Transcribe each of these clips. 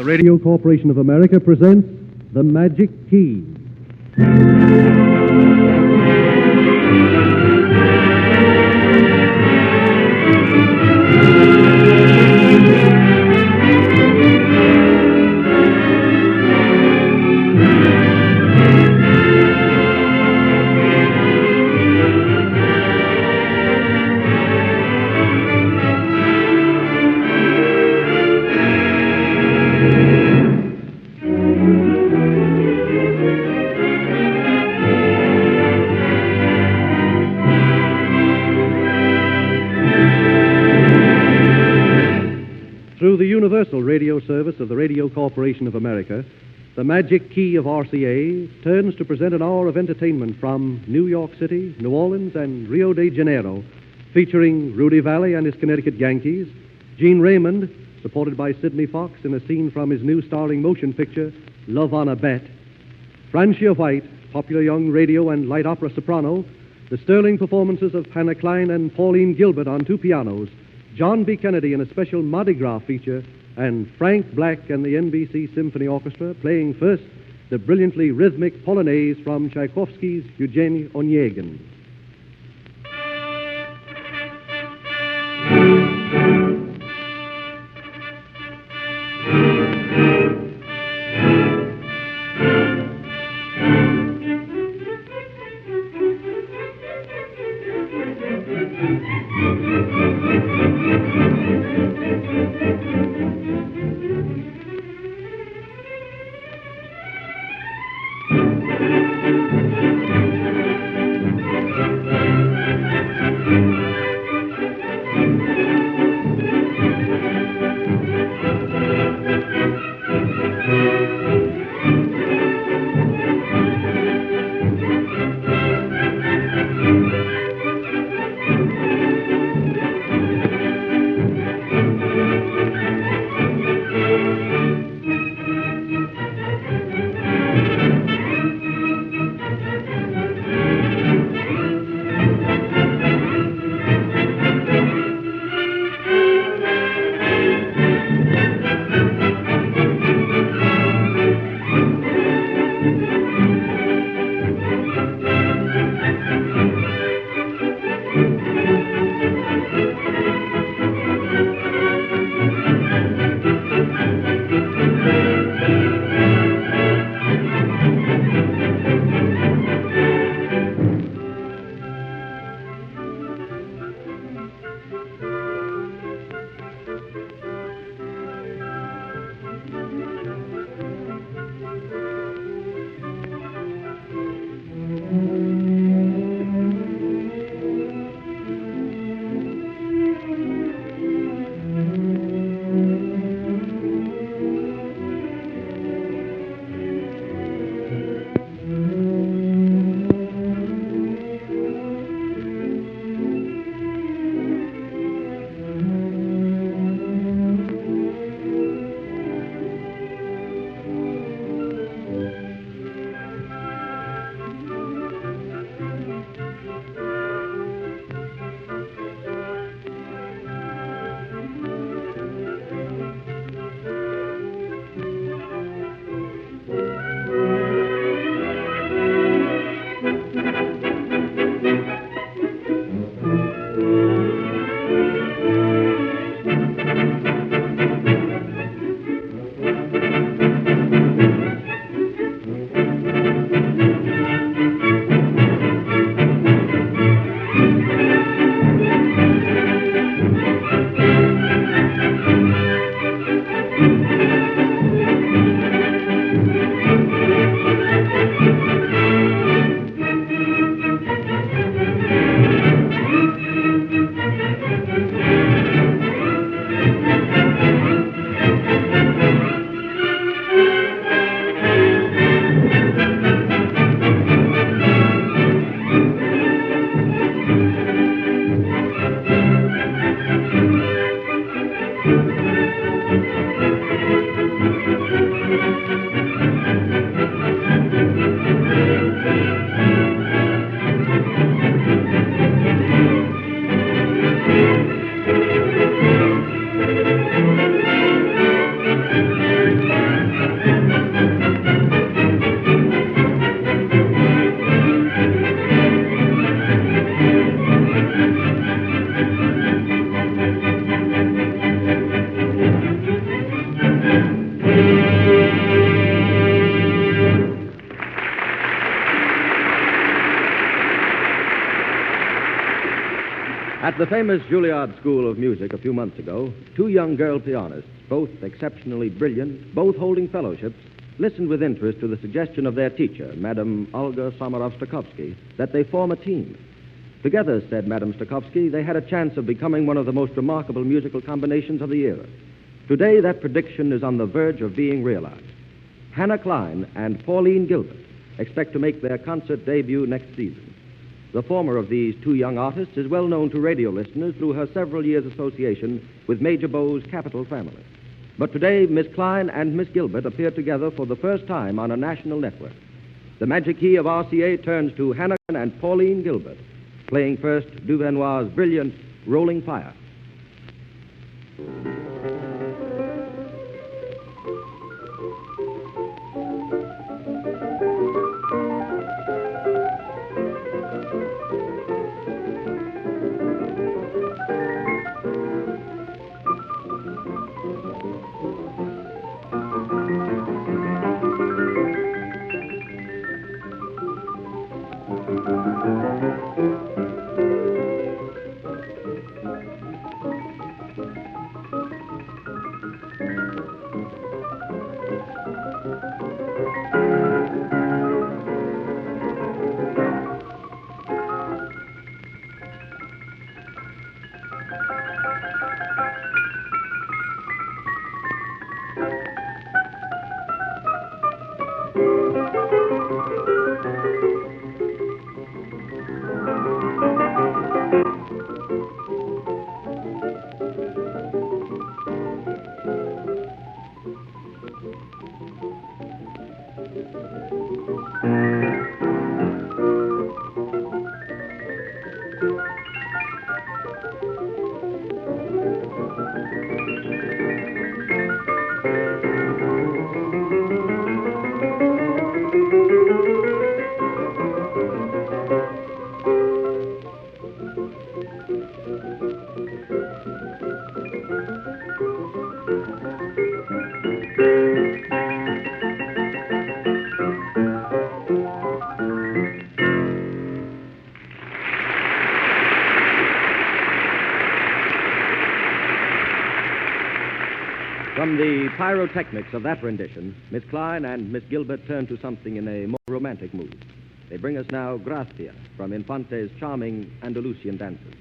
Radio Corporation of America presents The Magic Key. Through the universal radio service of the Radio Corporation of America, the Magic Key of RCA turns to present an hour of entertainment from New York City, New Orleans, and Rio de Janeiro, featuring Rudy Valley and his Connecticut Yankees, Gene Raymond, supported by Sidney Fox in a scene from his new starring motion picture, Love on a Bet, Francia White, popular young radio and light opera soprano, the sterling performances of Hannah KLINE and Pauline Gilbert on two pianos, John B. Kennedy in a special Mardi Gras feature, and Frank Black and the NBC Symphony Orchestra playing first the brilliantly rhythmic Polonaise from Tchaikovsky's Eugene Onegin. the famous Juilliard School of Music a few months ago, two young girl pianists, both exceptionally brilliant, both holding fellowships, listened with interest to the suggestion of their teacher, Madame Olga Samarov-Stakovsky, that they form a team. Together, said Madame Stakovsky, they had a chance of becoming one of the most remarkable musical combinations of the era. Today, that prediction is on the verge of being realized. Hannah KLINE and Pauline Gilbert expect to make their concert debut next season. The former of these two young artists is well known to radio listeners through her several years' association with Major Bowes' Capitol family. But today, Miss KLINE and Miss Gilbert appear together for the first time on a national network. The Magic Key of RCA turns to Hannah and Pauline Gilbert, playing first Duvenoir's brilliant Rolling Fire. From the pyrotechnics of that rendition, Miss KLINE and Miss Gilbert turn to something in a more romantic mood. They bring us now Gracia from Infante's charming Andalusian dances.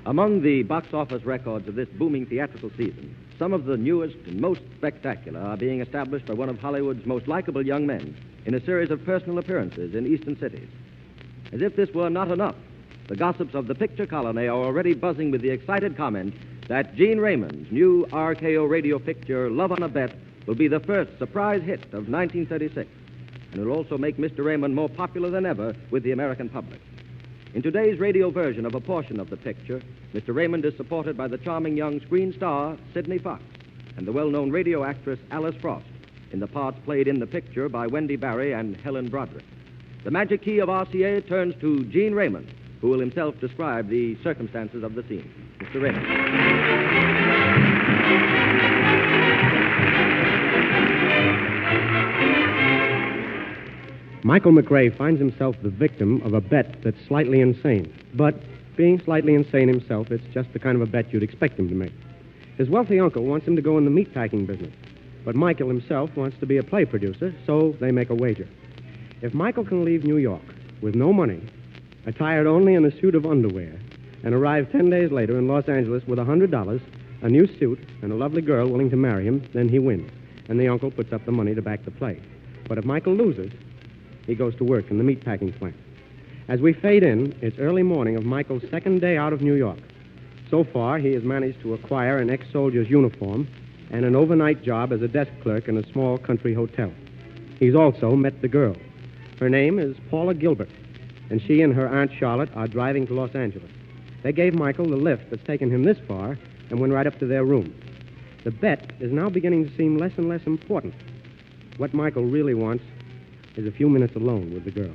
Among the box office records of this booming theatrical season, some of the newest and most spectacular are being established by one of Hollywood's most likable young men in a series of personal appearances in eastern cities. As if this were not enough, the gossips of the picture colony are already buzzing with the excited comment that Gene Raymond's new RKO radio picture, Love on a Bet, will be the first surprise hit of 1936, and will also make Mr. Raymond more popular than ever with the American public. In today's radio version of a portion of the picture, Mr. Raymond is supported by the charming young screen star, Sidney Fox, and the well-known radio actress, Alice Frost, in the parts played in the picture by Wendy Barry and Helen Broderick. The Magic Key of RCA turns to Gene Raymond, who will himself describe the circumstances of the scene. Mr. Raymond. Michael McRae finds himself the victim of a bet that's slightly insane. But being slightly insane himself, it's just the kind of a bet you'd expect him to make. His wealthy uncle wants him to go in the meatpacking business. But Michael himself wants to be a play producer, so they make a wager. If Michael can leave New York with no money, attired only in a suit of underwear, and arrive 10 days later in Los Angeles with $100, a new suit, and a lovely girl willing to marry him, then he wins. And the uncle puts up the money to back the play. But if Michael loses, he goes to work in the meatpacking plant. As we fade in, it's early morning of Michael's second day out of New York. So far, he has managed to acquire an ex-soldier's uniform and an overnight job as a desk clerk in a small country hotel. He's also met the girl. Her name is Paula Gilbert, and she and her Aunt Charlotte are driving to Los Angeles. They gave Michael the lift that's taken him this far and went right up to their room. The bet is now beginning to seem less and less important. What Michael really wants is a few minutes alone with the girl.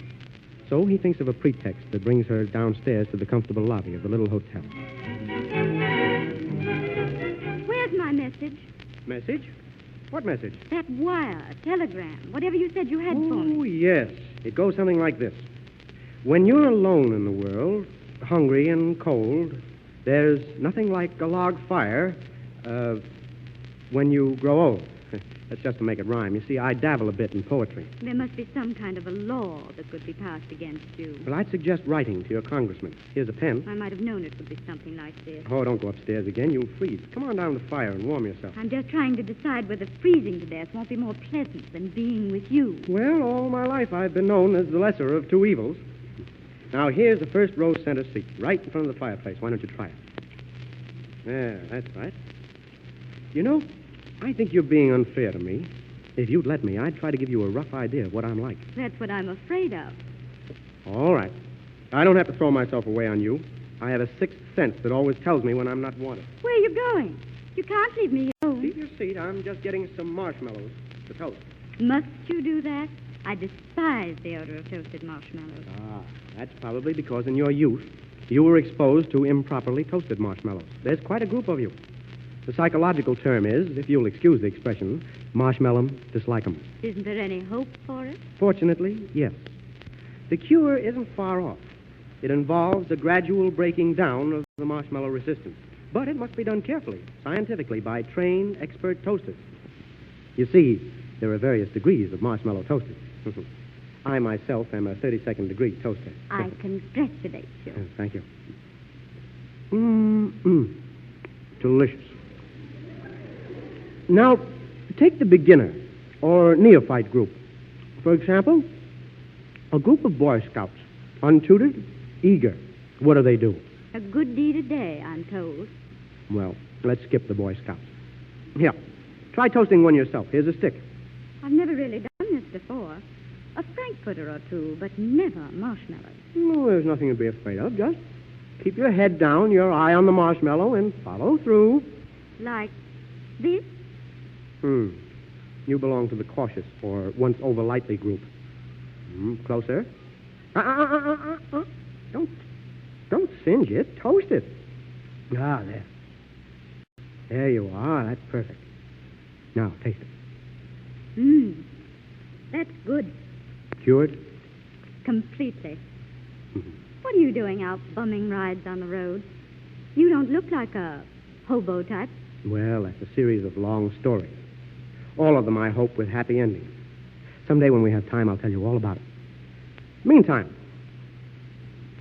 So he thinks of a pretext that brings her downstairs to the comfortable lobby of the little hotel. Where's my message? Message? What message? That wire, telegram, whatever you said you had for me. Oh, yes. It goes something like this. When you're alone in the world, hungry and cold, there's nothing like a log fire when you grow old. That's just to make it rhyme. You see, I dabble a bit in poetry. There must be some kind of a law that could be passed against you. Well, I'd suggest writing to your congressman. Here's a pen. I might have known it would be something like this. Oh, don't go upstairs again. You'll freeze. Come on down to the fire and warm yourself. I'm just trying to decide whether freezing to death won't be more pleasant than being with you. Well, all my life I've been known as the lesser of two evils. Now, here's the first row center seat, right in front of the fireplace. Why don't you try it? There, that's right. You know, I think you're being unfair to me. If you'd let me, I'd try to give you a rough idea of what I'm like. That's what I'm afraid of. All right. I don't have to throw myself away on you. I have a sixth sense that always tells me when I'm not wanted. Where are you going? You can't leave me alone. Leave your seat. I'm just getting some marshmallows to toast. Must you do that? I despise the odor of toasted marshmallows. Ah, that's probably because in your youth, you were exposed to improperly toasted marshmallows. There's quite a group of you. The psychological term is, if you'll excuse the expression, marshmallow dislike 'em. Isn't there any hope for it? Fortunately, yes. The cure isn't far off. It involves a gradual breaking down of the marshmallow resistance. But it must be done carefully, scientifically, by trained expert toasters. You see, there are various degrees of marshmallow toasting. I myself am a 32nd degree toaster. I congratulate you. Thank you. Delicious. Now, take the beginner or neophyte group. For example, a group of Boy Scouts, untutored, eager. What do? A good deed a day, I'm told. Well, let's skip the Boy Scouts. Here, try toasting one yourself. Here's a stick. I've never really done this before. A frankfurter or two, but never marshmallows. No, there's nothing to be afraid of. Just keep your head down, your eye on the marshmallow, and follow through. Like this? You belong to the cautious or once over lightly group. Closer. Don't singe it. Toast it. Ah, there. There you are. That's perfect. Now, taste it. That's good. Cured? Completely. What are you doing out bumming rides on the road? You don't look like a hobo type. Well, that's a series of long stories. All of them, I hope, with happy endings. Someday when we have time, I'll tell you all about it. Meantime,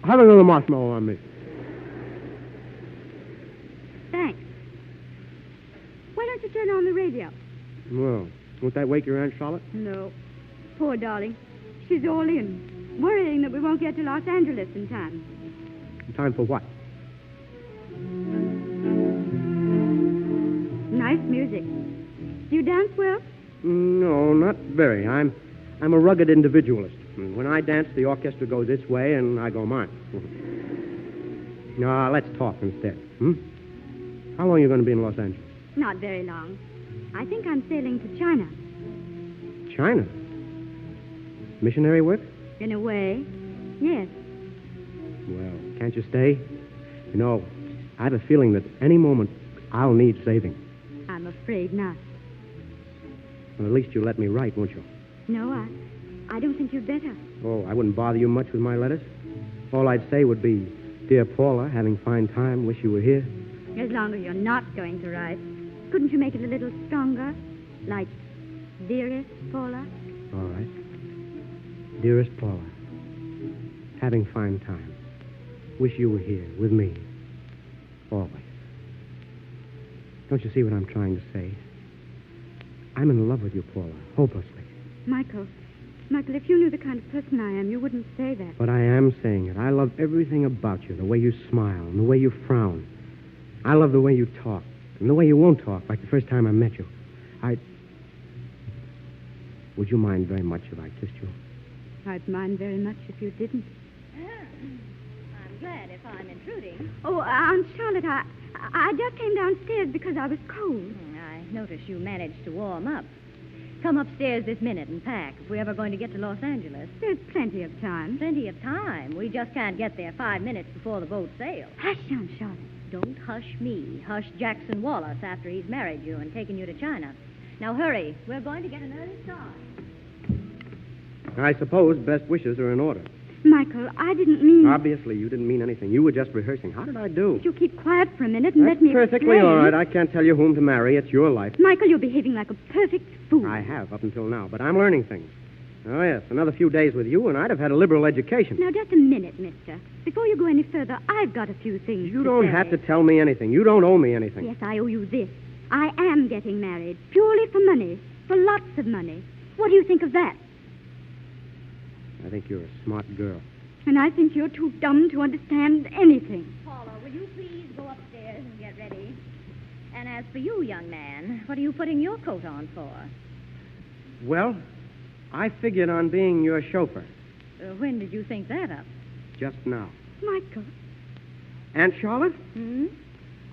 have another marshmallow on me. turn on the radio. Well, won't that wake your Aunt Charlotte? No. Poor darling. She's all in, worrying that we won't get to Los Angeles in time. In time for what? Nice music. Do you dance well? No, not very. I'm a rugged individualist. When I dance, the orchestra goes its way, and I go mine. Now, let's talk instead. How long are you going to be in Los Angeles? Not very long. I think I'm sailing to China. China? Missionary work? In a way, yes. Well, can't you stay? You know, I have a feeling that any moment I'll need saving. I'm afraid not. Well, at least you'll let me write, won't you? No, I don't think you'd better. Oh, I wouldn't bother you much with my letters. All I'd say would be, Dear Paula, having fine time, wish you were here. As long as you're not going to write. Couldn't you make it a little stronger? Like, Dearest Paula? All right. Dearest Paula, having fine time. Wish you were here with me. Always. Don't you see what I'm trying to say? I'm in love with you, Paula, hopelessly. Michael, if you knew the kind of person I am, you wouldn't say that. But I am saying it. I love everything about you, the way you smile and the way you frown. I love the way you talk and the way you won't talk, like the first time I met you. Would you mind very much if I kissed you? I'd mind very much if you didn't. I'm glad if I'm intruding. Oh, Aunt Charlotte, I just came downstairs because I was cold. I noticed you managed to warm up. Come upstairs this minute and pack if we're ever going to get to Los Angeles. There's plenty of time. Plenty of time. We just can't get there 5 minutes before the boat sails. Hush, Aunt Charlotte. Don't hush me. Hush Jackson Wallace after he's married you and taken you to China. Now hurry. We're going to get an early start. I suppose best wishes are in order. Michael, I didn't mean... Obviously, you didn't mean anything. You were just rehearsing. How did I do? Would you keep quiet for a minute and That's let me perfectly explain? all right. I can't tell you whom to marry. It's your life. Michael, you're behaving like a perfect fool. I have up until now, but I'm learning things. Oh, yes, another few days with you, and I'd have had a liberal education. Now, just a minute, mister. Before you go any further, I've got a few things You to don't say. have to tell me anything. You don't owe me anything. Yes, I owe you this. I am getting married, purely for money, for lots of money. What do you think of that? I think you're a smart girl. And I think you're too dumb to understand anything. Paula, will you please go upstairs and get ready? And as for you, young man, what are you putting your coat on for? Well, I figured on being your chauffeur When did you think that up? just now. Michael. Aunt Charlotte,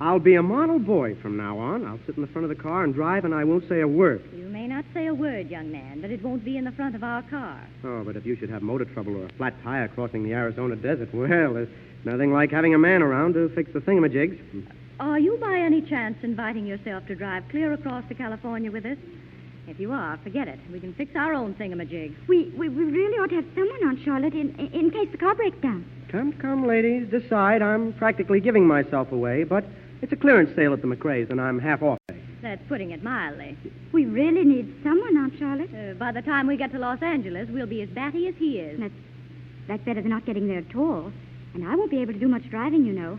I'll be a model boy from now on. I'll sit in the front of the car and drive, and I won't say a word. You may not say a word, young man, but it won't be in the front of our car. Oh, but if you should have motor trouble or a flat tire crossing the Arizona desert, well, there's nothing like having a man around to fix the thingamajigs. Are you by any chance inviting yourself to drive clear across to California with us? If you are, forget it. We can fix our own thingamajigs. We really ought to have someone on Charlotte in case the car breaks down. Come, ladies, decide. I'm practically giving myself away, but it's a clearance sale at the McRae's, and I'm half off. That's putting it mildly. We really need someone, Aunt Charlotte. By the time we get to Los Angeles, we'll be as batty as he is. That's better than not getting there at all. And I won't be able to do much driving, you know.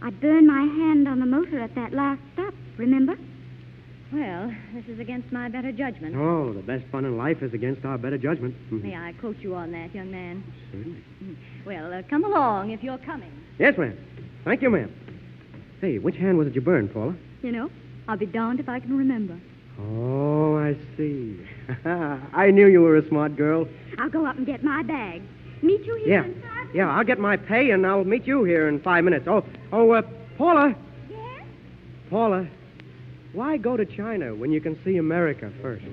I burned my hand on the motor at that last stop, remember? Well, this is against my better judgment. Oh, the best fun in life is against our better judgment. May I quote you on that, young man? Certainly. Well, come along if you're coming. Yes, ma'am. Thank you, ma'am. Say, which hand was it you burned, Paula? You know, I'll be darned if I can remember. Oh, I see. I knew you were a smart girl. I'll go up and get my bag. Meet you here in 5 minutes. Yeah, I'll get my pay, and I'll meet you here in 5 minutes. Paula. Yes? Paula, why go to China when you can see America first?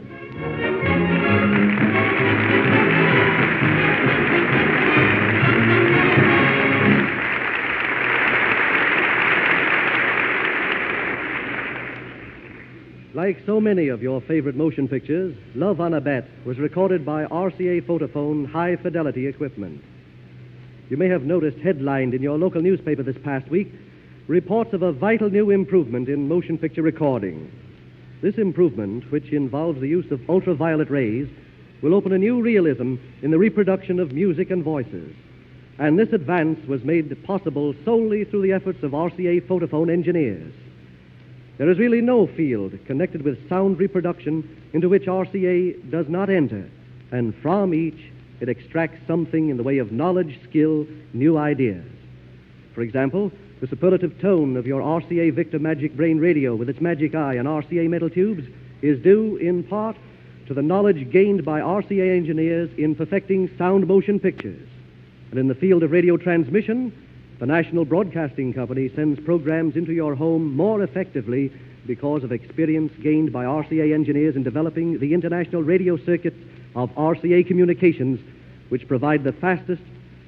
Like so many of your favorite motion pictures, Love on a Bet was recorded by RCA Photophone high-fidelity equipment. You may have noticed headlined in your local newspaper this past week reports of a vital new improvement in motion picture recording. This improvement, which involves the use of ultraviolet rays, will open a new realism in the reproduction of music and voices. And this advance was made possible solely through the efforts of RCA Photophone engineers. There is really no field connected with sound reproduction into which RCA does not enter, and from each it extracts something in the way of knowledge, skill, new ideas. For example, the superlative tone of your RCA Victor Magic Brain radio with its magic eye and RCA metal tubes is due in part to the knowledge gained by RCA engineers in perfecting sound motion pictures. And in the field of radio transmission, the National Broadcasting Company sends programs into your home more effectively because of experience gained by RCA engineers in developing the international radio circuits of RCA communications, which provide the fastest,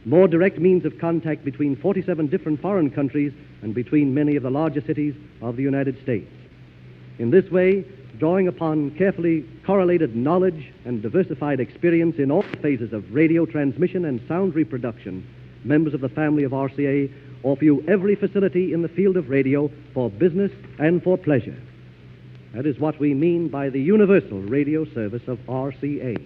more direct means of contact between 47 different foreign countries and between many of the larger cities of the United States. In this way, drawing upon carefully correlated knowledge and diversified experience in all phases of radio transmission and sound reproduction, members of the family of RCA offer you every facility in the field of radio for business and for pleasure. That is what we mean by the universal radio service of RCA.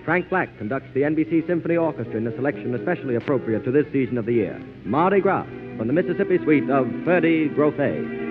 Frank Black conducts the NBC Symphony Orchestra in a selection especially appropriate to this season of the year. Mardi Gras from the Mississippi Suite of Ferdy Grothe.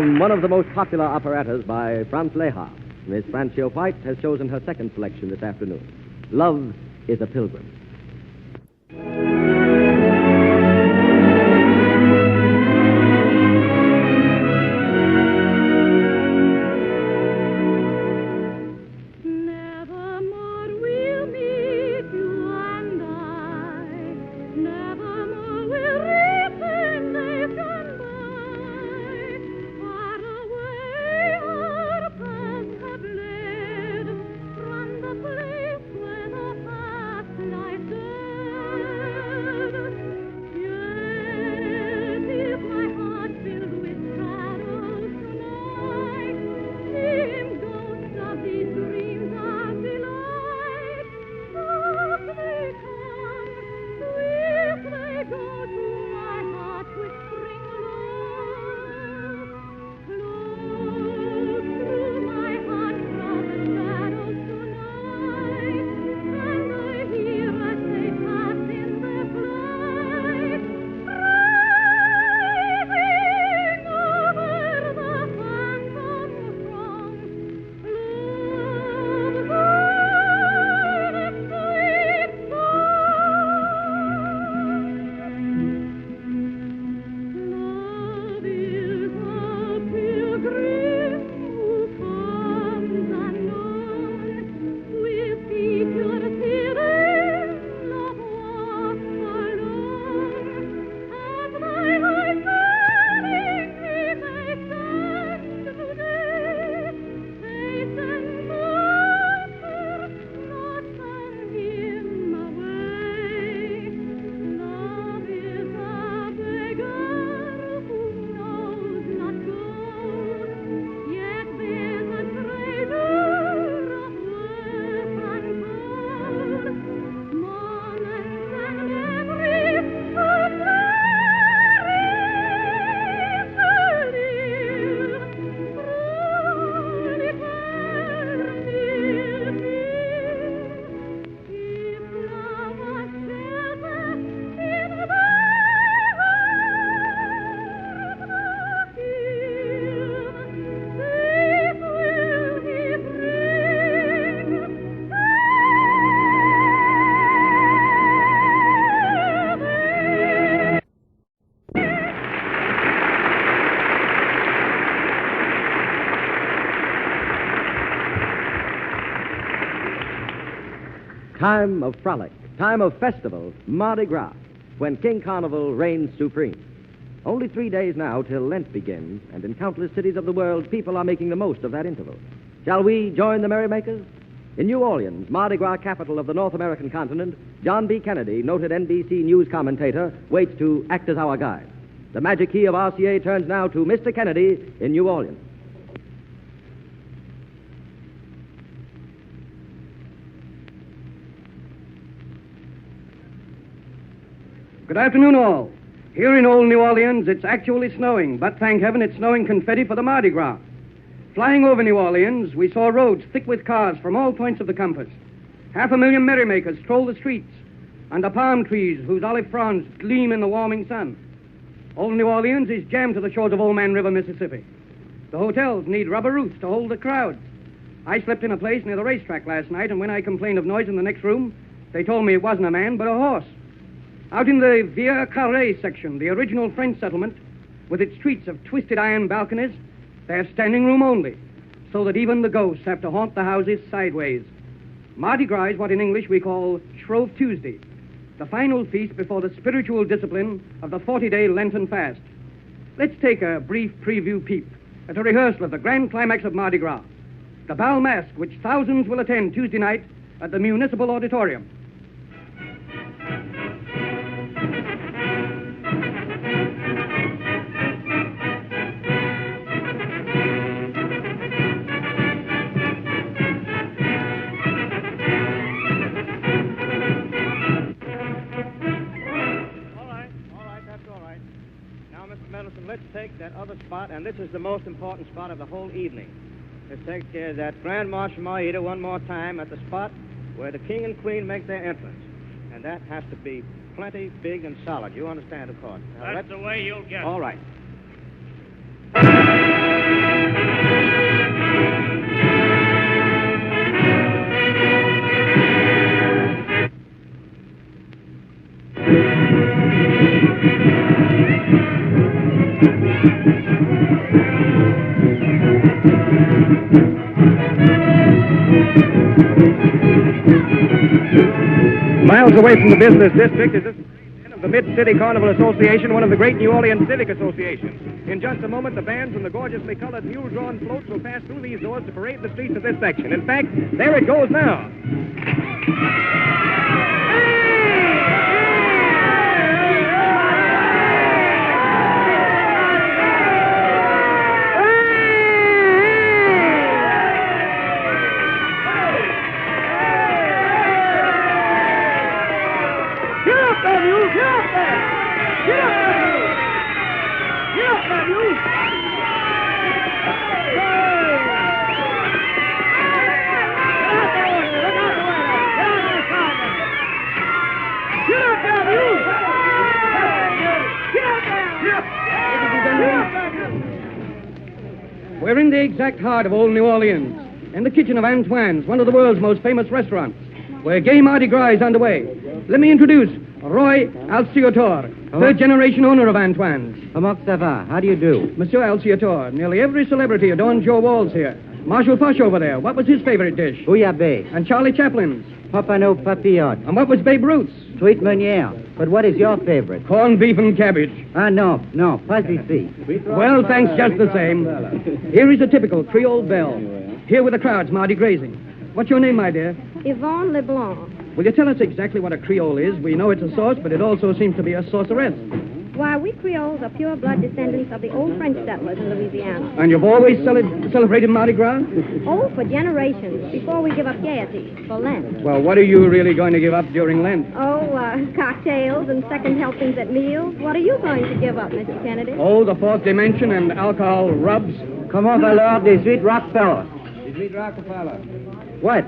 From one of the most popular operettas by Franz Lehár, Miss Francia White has chosen her second selection this afternoon. Love is a Pilgrim. Time of frolic, time of festival, Mardi Gras, when King Carnival reigns supreme. Only 3 days now till Lent begins, and in countless cities of the world, people are making the most of that interval. Shall we join the merrymakers? In New Orleans, Mardi Gras capital of the North American continent, John B. Kennedy, noted NBC News commentator, waits to act as our guide. The Magic Key of RCA turns now to Mr. Kennedy in New Orleans. Good afternoon, all. Here in old New Orleans, it's actually snowing, but thank heaven it's snowing confetti for the Mardi Gras. Flying over New Orleans, we saw roads thick with cars from all points of the compass. 500,000 merrymakers stroll the streets under palm trees whose olive fronds gleam in the warming sun. Old New Orleans is jammed to the shores of Old Man River, Mississippi. The hotels need rubber roofs to hold the crowds. I slept in a place near the racetrack last night, and when I complained of noise in the next room, they told me it wasn't a man, but a horse. Out in the Vieux Carré section, the original French settlement, with its streets of twisted iron balconies, there's standing room only, so that even the ghosts have to haunt the houses sideways. Mardi Gras is what in English we call Shrove Tuesday, the final feast before the spiritual discipline of the 40-day Lenten fast. Let's take a brief preview peep at a rehearsal of the grand climax of Mardi Gras, the Bal Masque, which thousands will attend Tuesday night at the Municipal Auditorium. Let's take that other spot, and this is the most important spot of the whole evening. Let's take that Grand March from Aida one more time at the spot where the King and Queen make their entrance. And that has to be plenty big and solid. You understand, of course. Now, That's the way you'll get it. All right. miles away from the business district is the Mid-City Carnival Association, one of the great New Orleans civic associations. In just a moment, the bands from the gorgeously colored mule-drawn floats will pass through these doors to parade the streets of this section. In fact, there it goes now. We're in the exact heart of old New Orleans, in the kitchen of Antoine's, one of the world's most famous restaurants, where gay Mardi Gras is underway. Let me introduce Roy Alciator, third-generation owner of Antoine's. Comment ça va? How do you do? Monsieur Alciator, nearly every celebrity adorns your walls here. Marshall Foch over there, what was his favorite dish? Bouillabaisse. And Charlie Chaplin's? Papano papillote. And what was Babe Ruth's? Sweet Meunière. But what is your favorite? Corned beef and cabbage. No, pas ici. Well, thanks just the same. Here is a typical Creole belle. Here with the crowds, Mardi Grazing. What's your name, my dear? Yvonne Leblanc. Will you tell us exactly what a Creole is? We know it's a sauce, but it also seems to be a sorceress. Why, we Creoles are pure-blood descendants of the old French settlers in Louisiana. And you've always celebrated Mardi Gras? Oh, for generations, before we give up gaiety, for Lent. Well, what are you really going to give up during Lent? Oh, cocktails and second helpings at meals. What are you going to give up, Mr. Kennedy? Oh, the fourth dimension and alcohol rubs. Comment va l'heure des huit Rockefeller? Sweet Rockefeller. What?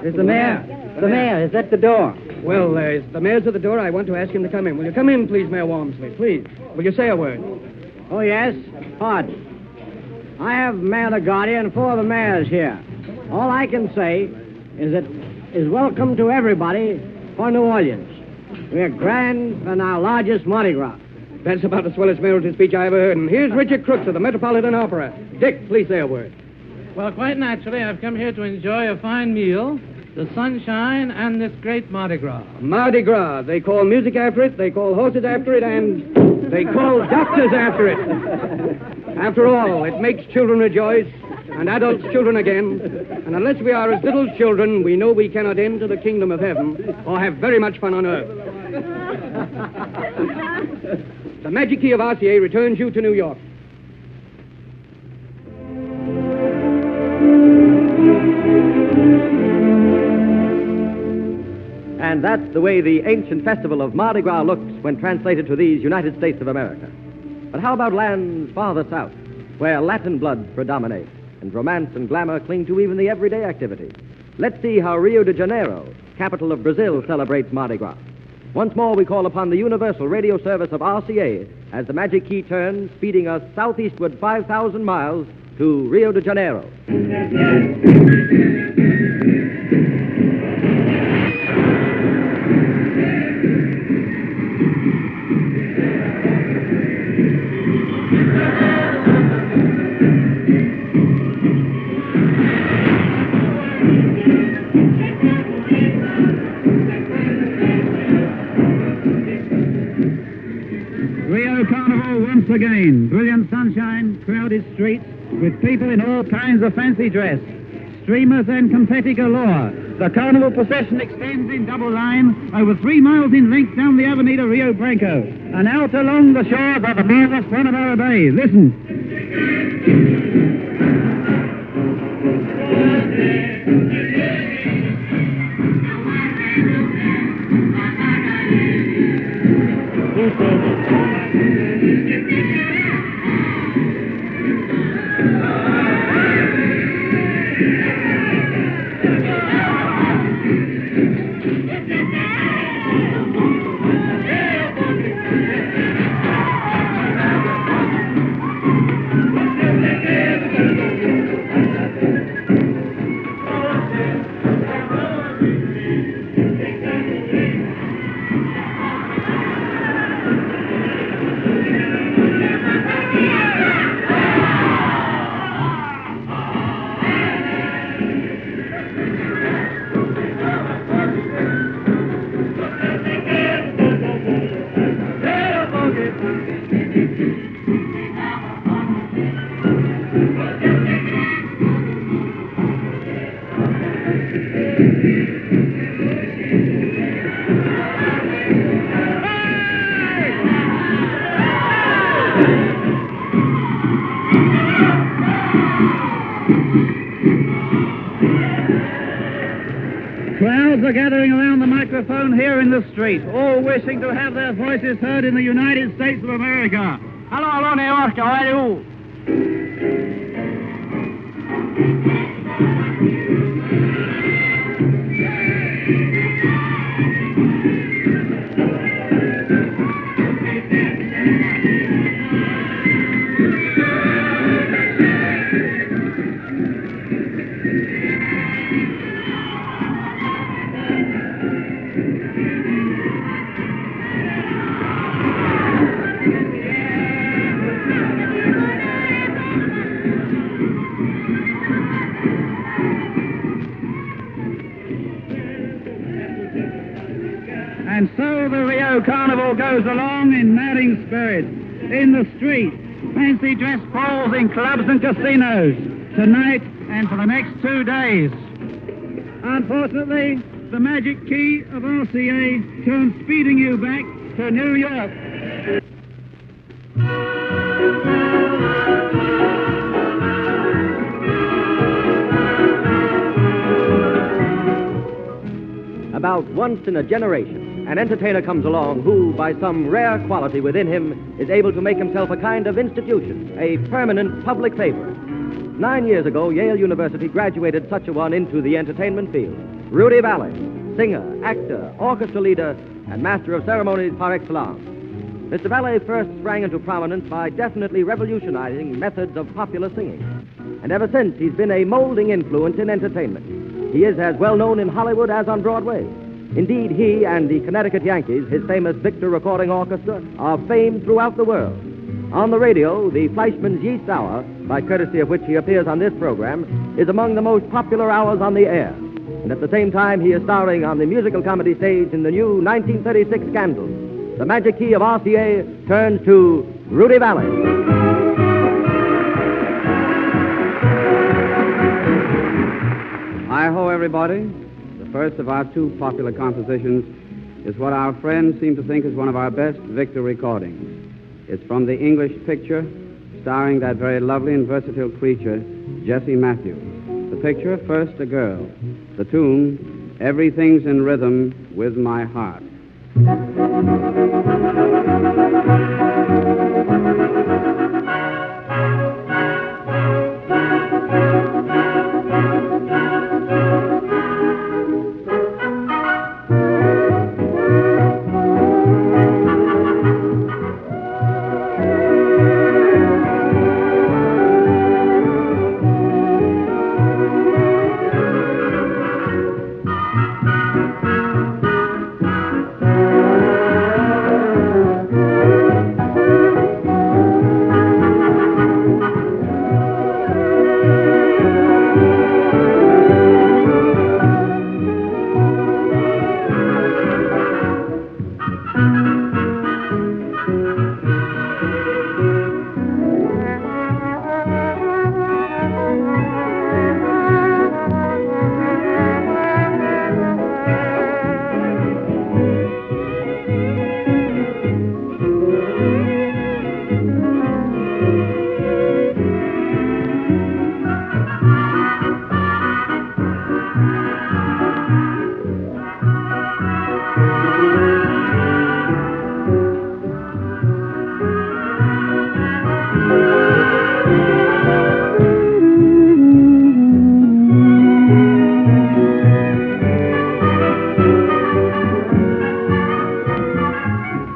Is the mayor? The mayor is at the door. Well, the mayor's at the door. I want to ask him to come in. Will you come in, please, Mayor Walmsley? Please. Will you say a word? Oh, yes? Pardon. I have Mayor LaGuardia and four of the mayors here. All I can say is welcome to everybody for New Orleans. We're grand and our largest Mardi Gras. That's about the swellest mayoralty speech I ever heard. And here's Richard Crooks of the Metropolitan Opera. Dick, please say a word. Well, quite naturally, I've come here to enjoy a fine meal, the sunshine, and this great Mardi Gras. Mardi Gras. They call music after it, they call horses after it, and they call doctors after it. After all, it makes children rejoice, and adults children again. And unless we are as little children, we know we cannot enter the kingdom of heaven or have very much fun on earth. The Magic Key of RCA returns you to New York. And that's the way the ancient festival of Mardi Gras looks when translated to these United States of America. But how about lands farther south, where Latin blood predominates and romance and glamour cling to even the everyday activity? Let's see how Rio de Janeiro, capital of Brazil, celebrates Mardi Gras. Once more, we call upon the Universal Radio Service of RCA as the Magic Key turns, speeding us southeastward 5,000 miles to Rio de Janeiro. Rio Carnival once again. Brilliant sunshine, crowded streets, with people in all kinds of fancy dress. Streamers and confetti galore. The carnival procession extends in double line over 3 miles in length down the Avenida Rio Branco and out along the shores of the marvelous Guanabara Bay. Listen. Crowds are gathering around the microphone here in the street, all wishing to have their voices heard in the United States of America. Hello, New York, how are you? And so the Rio Carnival goes along in madding spirits, in the street, fancy dress balls in clubs and casinos, tonight and for the next 2 days. Unfortunately, the Magic Key of RCA turns speeding you back to New York. About once in a generation, an entertainer comes along who, by some rare quality within him, is able to make himself a kind of institution, a permanent public favorite. 9 years ago, Yale University graduated such a one into the entertainment field. Rudy Vallee, singer, actor, orchestra leader, and master of ceremonies par excellence. Mr. Vallee first sprang into prominence by definitely revolutionizing methods of popular singing. And ever since, he's been a molding influence in entertainment. He is as well known in Hollywood as on Broadway. Indeed, he and the Connecticut Yankees, his famous Victor Recording Orchestra, are famed throughout the world. On the radio, the Fleischmann's Yeast Hour, by courtesy of which he appears on this program, is among the most popular hours on the air. And at the same time, he is starring on the musical comedy stage in the new 1936 Scandal. The Magic Key of RCA turns to Rudy Vallee. Hi-ho, everybody. The first of our 2 popular compositions is what our friends seem to think is one of our best Victor recordings. It's from the English picture starring that very lovely and versatile creature, Jessie Matthews. The picture, First a Girl. The tune, Everything's in Rhythm with My Heart.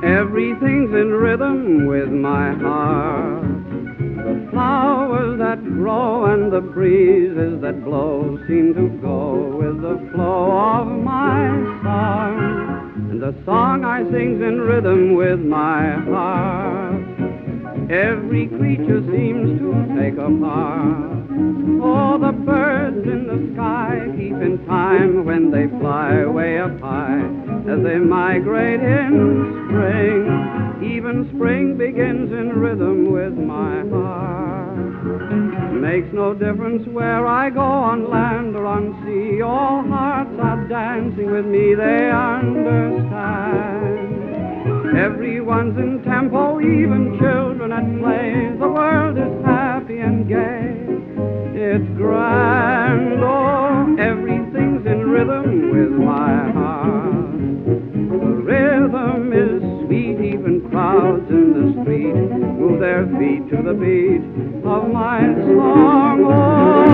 Everything's in rhythm with my heart. The flowers that grow and the breezes that blow seem to go with the flow of my song. And the song I sing's in rhythm with my heart. Every creature seems to take a part. Oh, the birds in the sky keep in time when they fly way up high as they migrate in spring. Even spring begins in rhythm with my heart. Makes no difference where I go on land or on sea. All hearts are dancing with me, they understand. Everyone's in tempo, even children at play. The world is happy and gay. It's grand, oh, everything's in rhythm with the beat of my song. Oh,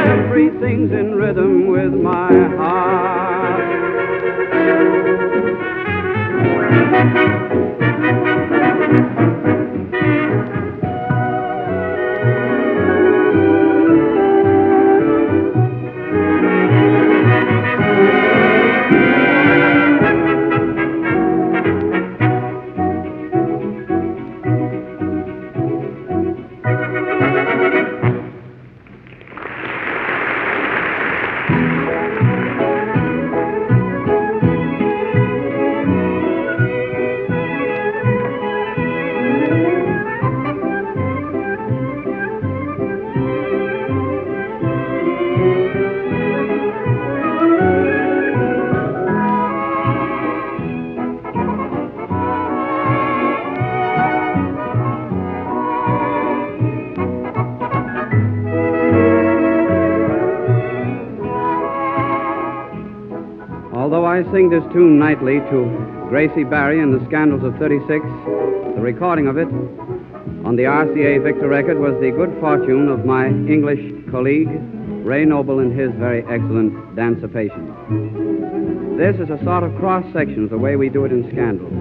everything's in rhythm with my heart. Although I sing this tune nightly to Gracie Barry and the Scandals of 36, the recording of it on the RCA Victor record was the good fortune of my English colleague, Ray Noble, and his very excellent Dancipation. This is a sort of cross-section of the way we do it in Scandals.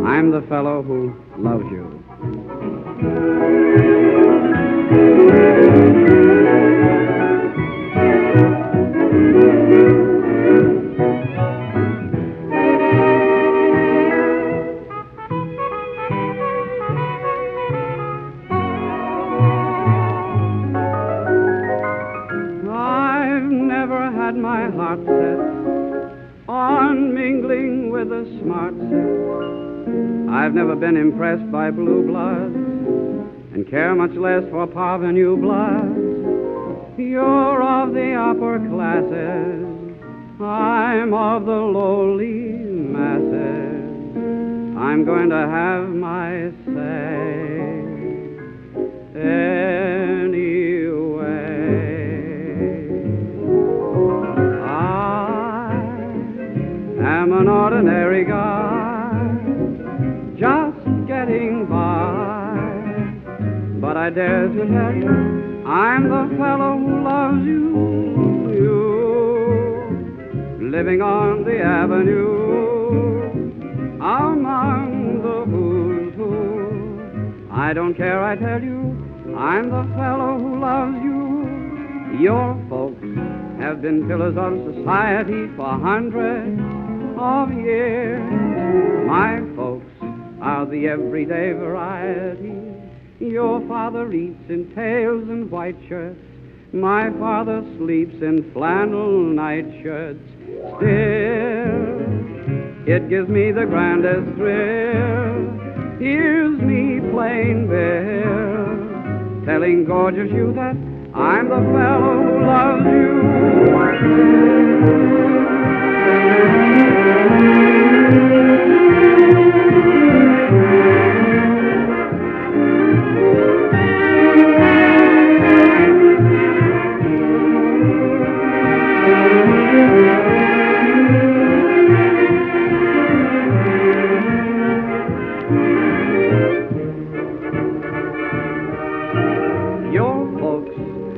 I'm the fellow who loves you. My heart set on mingling with the smart set. I've never been impressed by blue bloods and care much less for parvenu bloods. You're of the upper classes, I'm of the lowly masses. I'm going to have my say I'm an ordinary guy, just getting by. But I dare to tell you, I'm the fellow who loves you, you, living on the avenue, among the who's who. I don't care, I tell you, I'm the fellow who loves you. Your folks have been pillars of society for hundreds of years. My folks are the everyday variety. Your father eats in tails and white shirts. My father sleeps in flannel nightshirts. Still, it gives me the grandest thrill. Here's me plain Bill, telling gorgeous you that I'm the fellow who loves you.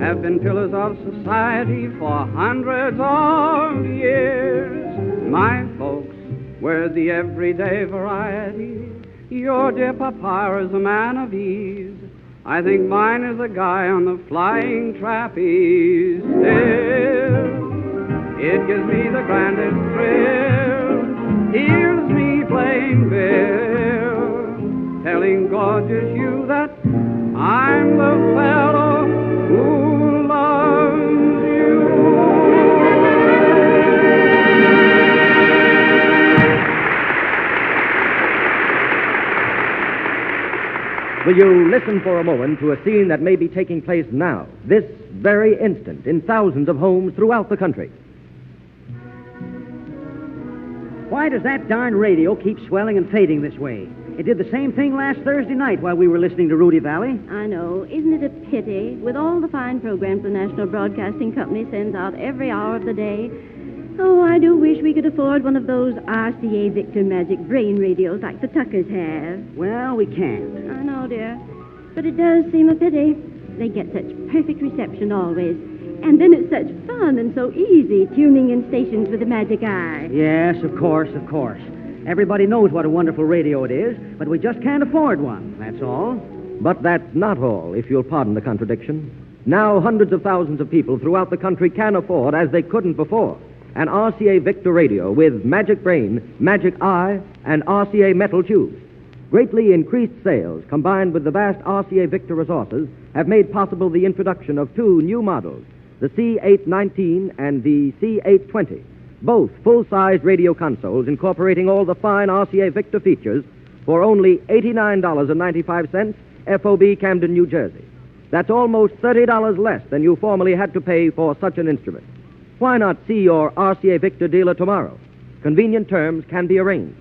Have been pillars of society for hundreds of years. My folks were the everyday variety. Your dear papa is a man of ease. I think mine is a guy on the flying trapeze. Still, it gives me the grandest thrill. Here's me plain Bill, telling gorgeous you that I'm the fellow who loves you. Will you listen for a moment to a scene that may be taking place now, this very instant, in thousands of homes throughout the country? Why does that darn radio keep swelling and fading this way? It did the same thing last Thursday night while we were listening to Rudy Valley. I know. Isn't it a pity? With all the fine programs the National Broadcasting Company sends out every hour of the day. Oh, I do wish we could afford one of those RCA Victor Magic brain radios like the Tuckers have. Well, we can't. I know, dear. But it does seem a pity. They get such perfect reception always. And then it's such fun and so easy tuning in stations with the magic eye. Yes, of course, of course. Everybody knows what a wonderful radio it is, but we just can't afford one, that's all. But that's not all, if you'll pardon the contradiction. Now hundreds of thousands of people throughout the country can afford, as they couldn't before, an RCA Victor radio with Magic Brain, Magic Eye, and RCA metal tubes. Greatly increased sales, combined with the vast RCA Victor resources, have made possible the introduction of two new models, the C819 and the C820, both full-sized radio consoles incorporating all the fine RCA Victor features for only $89.95, FOB Camden, New Jersey. That's almost $30 less than you formerly had to pay for such an instrument. Why not see your RCA Victor dealer tomorrow? Convenient terms can be arranged.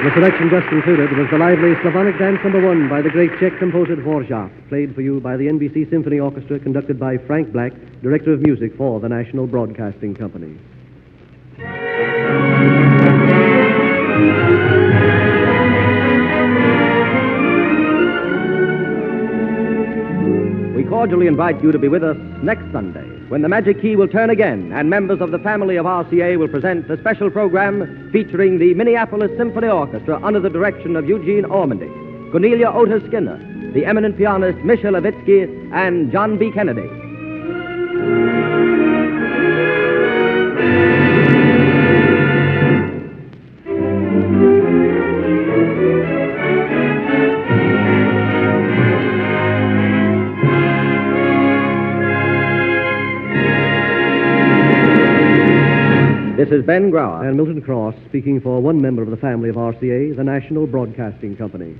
The selection just concluded was the lively Slavonic Dance No. 1 by the great Czech composer Dvorak, played for you by the NBC Symphony Orchestra, conducted by Frank Black, Director of Music for the National Broadcasting Company. We cordially invite you to be with us next Sunday, when the Magic Key will turn again and members of the family of RCA will present a special program featuring the Minneapolis Symphony Orchestra under the direction of Eugene Ormandy. Cornelia Otis Skinner, the eminent pianist Misha Levitsky, and John B. Kennedy. This is Ben Grauer and Milton Cross speaking for one member of the family of RCA, the National Broadcasting Company.